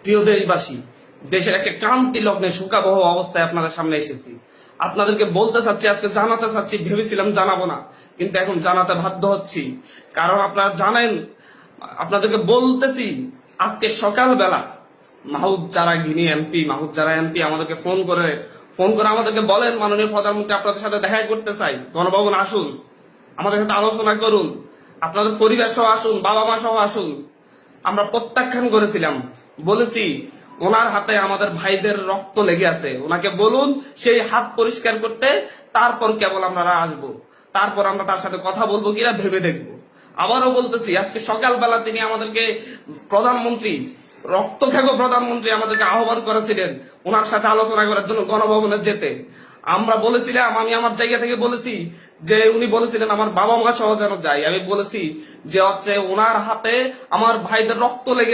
প্রিয় দেশবাসী, দেশের একটা ক্রান্তি লগ্নে শোকাবহ অবস্থায় আপনাদের সামনে এসেছি। আপনাদেরকে বলতে চাচ্ছি, আজকে জানাতে চাচ্ছি, ভেবেছিলাম জানাবো না, কিন্তু এখন জানাতে বাধ্য হচ্ছি। কারণ আপনারা জানেন, আপনাদেরকে বলতেছি, আজকে সকালবেলা মাহুদ যারা গিনি এমপি, মাহুদ যারা এমপি আমাদেরকে ফোন করে আমাদেরকে বলেন, মাননীয় প্রধানমন্ত্রী আপনাদের সাথে দেখা করতে চাই, গণভবন আসুন, আমাদের সাথে আলোচনা করুন, আপনাদের পরিবার সহ আসুন, বাবা মা সহ আসুন। আমরা প্রত্যাখ্যান করেছিলাম, বলেছি ওনার হাতে আমাদের ভাইদের রক্ত লেগে আছে, ওনাকে বলুন সেই হাত পরিষ্কার করতে, তারপর কেবল আমরা আসবো, তারপর আমরা তার সাথে কথা বলবো কিনা ভেবে দেখবো। আবারও বলতেছি, আজকে সকালবেলা তিনি আমাদেরকে প্রধানমন্ত্রী, রক্তখ্যাগো প্রধানমন্ত্রী আমাদেরকে আহ্বান করেছিলেন ওনার সাথে আলোচনা করার জন্য গণভবনে যেতে। আমরা বলেছিলাম, আমি আমার জায়গা থেকে বলেছি যে উনি বলেছিলেন আমার বাবা মা সহ যেন যাই। আমি বলেছি যে হচ্ছে ওনার হাতে আমার ভাইদের রক্ত লেগে